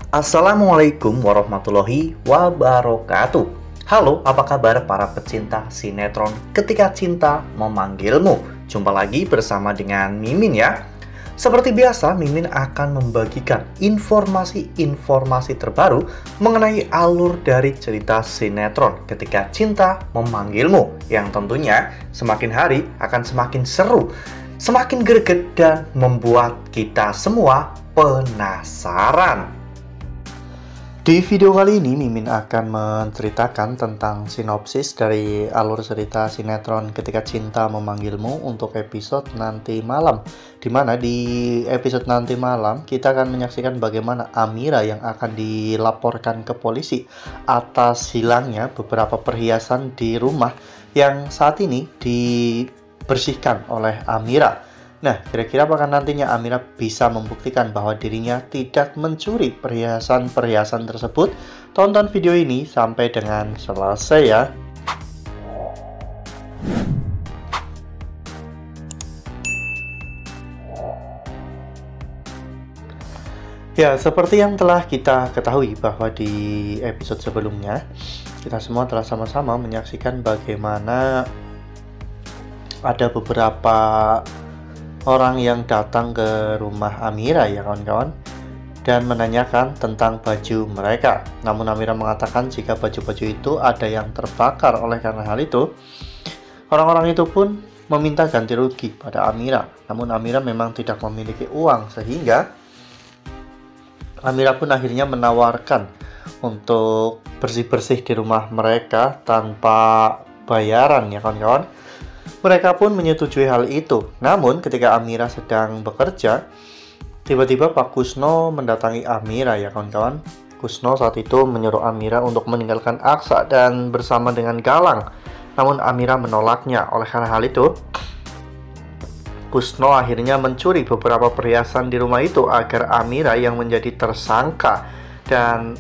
Assalamualaikum warahmatullahi wabarakatuh. Halo, apa kabar para pecinta sinetron Ketika Cinta Memanggilmu? Jumpa lagi bersama dengan Mimin ya. Seperti biasa, Mimin akan membagikan informasi-informasi terbaru mengenai alur dari cerita sinetron Ketika Cinta Memanggilmu, yang tentunya semakin hari akan semakin seru, semakin greget, dan membuat kita semua penasaran. Di video kali ini, Mimin akan menceritakan tentang sinopsis dari alur cerita sinetron Ketika Cinta Memanggilmu untuk episode nanti malam. Dimana di episode nanti malam, kita akan menyaksikan bagaimana Amira yang akan dilaporkan ke polisi atas hilangnya beberapa perhiasan di rumah yang saat ini dibersihkan oleh Amira. Nah, kira-kira apakah nantinya Amira bisa membuktikan bahwa dirinya tidak mencuri perhiasan-perhiasan tersebut? Tonton video ini sampai dengan selesai ya. Ya, seperti yang telah kita ketahui bahwa di episode sebelumnya, kita semua telah sama-sama menyaksikan bagaimana ada beberapa orang yang datang ke rumah Amira ya kawan-kawan, dan menanyakan tentang baju mereka. Namun Amira mengatakan jika baju-baju itu ada yang terbakar. Oleh karena hal itu, orang-orang itu pun meminta ganti rugi pada Amira. Namun Amira memang tidak memiliki uang, sehingga Amira pun akhirnya menawarkan untuk bersih-bersih di rumah mereka tanpa bayaran ya kawan-kawan. Mereka pun menyetujui hal itu. Namun ketika Amira sedang bekerja, tiba-tiba Pak Kusno mendatangi Amira ya kawan-kawan. Kusno saat itu menyuruh Amira untuk meninggalkan Aksa dan bersama dengan Galang. Namun Amira menolaknya. Oleh karena hal itu, Kusno akhirnya mencuri beberapa perhiasan di rumah itu agar Amira yang menjadi tersangka, dan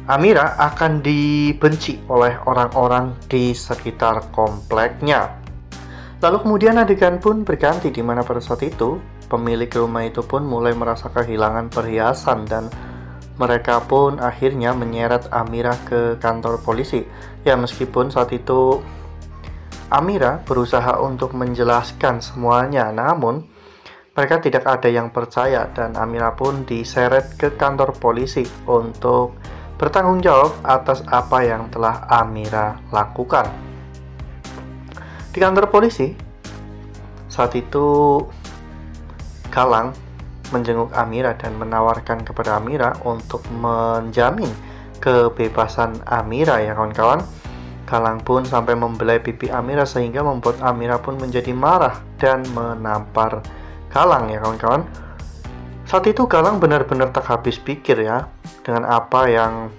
Amira akan dibenci oleh orang-orang di sekitar kompleknya. Lalu kemudian adegan pun berganti, di mana pada saat itu pemilik rumah itu pun mulai merasa kehilangan perhiasan, dan mereka pun akhirnya menyeret Amira ke kantor polisi. Ya, meskipun saat itu Amira berusaha untuk menjelaskan semuanya, namun mereka tidak ada yang percaya, dan Amira pun diseret ke kantor polisi untuk bertanggung jawab atas apa yang telah Amira lakukan. Di kantor polisi, saat itu Galang menjenguk Amira dan menawarkan kepada Amira untuk menjamin kebebasan Amira ya kawan-kawan. Galang pun sampai membelai pipi Amira sehingga membuat Amira pun menjadi marah dan menampar Galang ya kawan-kawan. Saat itu Galang benar-benar tak habis pikir ya dengan apa yang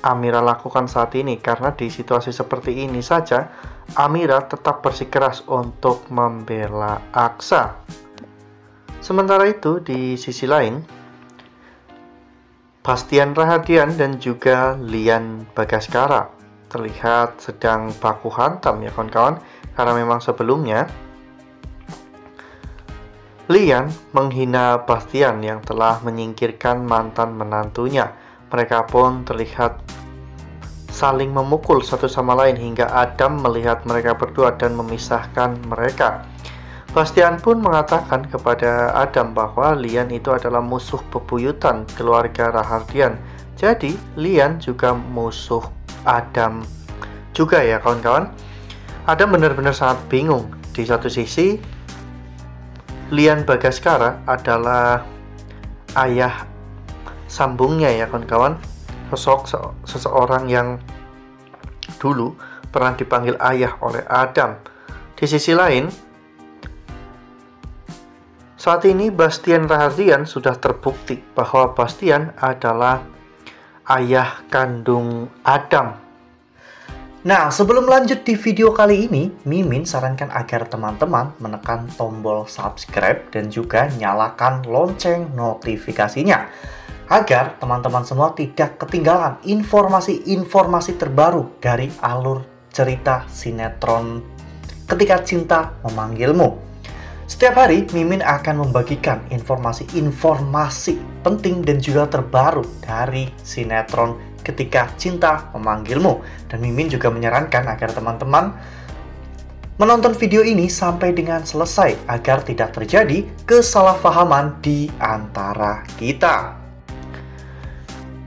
Amira lakukan saat ini, karena di situasi seperti ini saja Amira tetap bersikeras untuk membela Aksa. Sementara itu di sisi lain, Bastian Rahadian dan juga Lian Bagaskara terlihat sedang baku hantam ya kawan-kawan, karena memang sebelumnya Lian menghina Bastian yang telah menyingkirkan mantan menantunya. Mereka pun terlihat saling memukul satu sama lain hingga Adam melihat mereka berdua dan memisahkan mereka. Bastian pun mengatakan kepada Adam bahwa Lian itu adalah musuh bebuyutan keluarga Rahardian. Jadi Lian juga musuh Adam juga ya kawan-kawan. Adam benar-benar sangat bingung. Di satu sisi, Lian Bagaskara adalah ayah sambungnya ya kawan-kawan, sosok seseorang yang dulu pernah dipanggil ayah oleh Adam. Di sisi lain, saat ini Bastian Rahardian sudah terbukti bahwa Bastian adalah ayah kandung Adam. Nah, sebelum lanjut di video kali ini, Mimin sarankan agar teman-teman menekan tombol subscribe dan juga nyalakan lonceng notifikasinya, agar teman-teman semua tidak ketinggalan informasi-informasi terbaru dari alur cerita sinetron Ketika Cinta Memanggilmu. Setiap hari, Mimin akan membagikan informasi-informasi penting dan juga terbaru dari sinetron Ketika Cinta Memanggilmu. Dan Mimin juga menyarankan agar teman-teman menonton video ini sampai dengan selesai agar tidak terjadi kesalahpahaman di antara kita.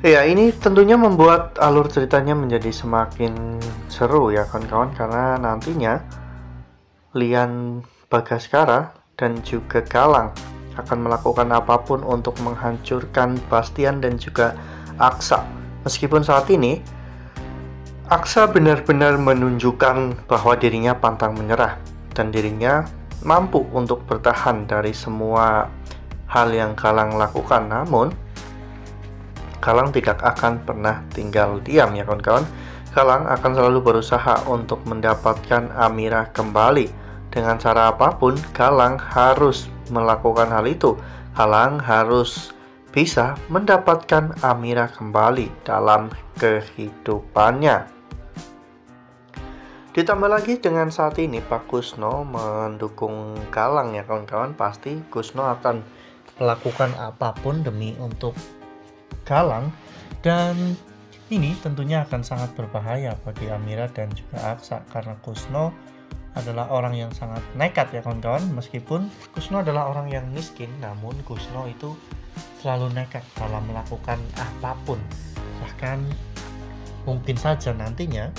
Ya, ini tentunya membuat alur ceritanya menjadi semakin seru ya kawan-kawan, karena nantinya Lian Bagaskara dan juga Galang akan melakukan apapun untuk menghancurkan Bastian dan juga Aksa. Meskipun saat ini Aksa benar-benar menunjukkan bahwa dirinya pantang menyerah dan dirinya mampu untuk bertahan dari semua hal yang Galang lakukan. Namun Galang tidak akan pernah tinggal diam ya kawan-kawan. Galang akan selalu berusaha untuk mendapatkan Amira kembali. Dengan cara apapun, Galang harus melakukan hal itu. Galang harus bisa mendapatkan Amira kembali dalam kehidupannya. Ditambah lagi dengan saat ini Pak Kusno mendukung Galang ya kawan-kawan. Pasti Kusno akan melakukan apapun demi untuk Galang, dan ini tentunya akan sangat berbahaya bagi Amira dan juga Aksa, karena Kusno adalah orang yang sangat nekat ya kawan-kawan. Meskipun Kusno adalah orang yang miskin, namun Kusno itu selalu nekat dalam melakukan apapun. Bahkan mungkin saja nantinya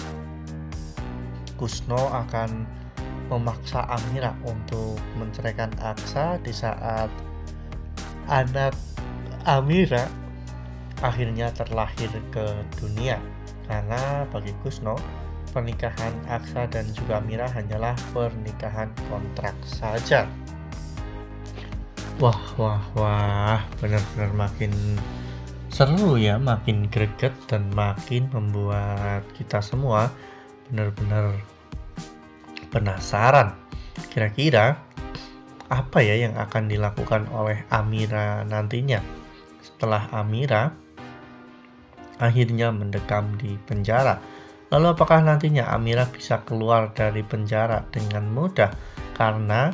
Kusno akan memaksa Amira untuk menceraikan Aksa di saat anak Amira akhirnya terlahir ke dunia. Karena bagi Kusno, pernikahan Aksa dan juga Amira hanyalah pernikahan kontrak saja. Wah, benar-benar makin seru ya, makin greget dan makin membuat kita semua benar-benar penasaran. Kira-kira apa ya yang akan dilakukan oleh Amira nantinya setelah Amira akhirnya mendekam di penjara. Lalu apakah nantinya Amira bisa keluar dari penjara dengan mudah? Karena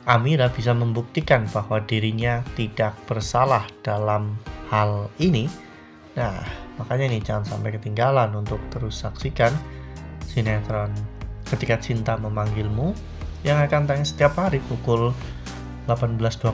Amira bisa membuktikan bahwa dirinya tidak bersalah dalam hal ini. Nah, makanya nih jangan sampai ketinggalan untuk terus saksikan sinetron Ketika Cinta Memanggilmu yang akan tayang setiap hari pukul 18.20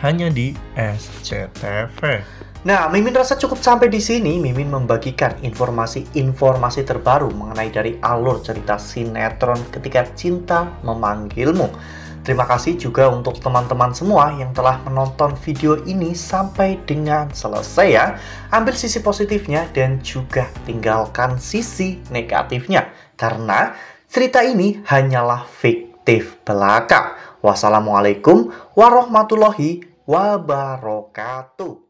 hanya di SCTV. Nah, Mimin rasa cukup sampai di sini. Mimin membagikan informasi-informasi terbaru mengenai dari alur cerita sinetron Ketika Cinta Memanggilmu. Terima kasih juga untuk teman-teman semua yang telah menonton video ini sampai dengan selesai ya. Ambil sisi positifnya dan juga tinggalkan sisi negatifnya. Karena cerita ini hanyalah fiktif belaka. Wassalamualaikum warahmatullahi wabarakatuh.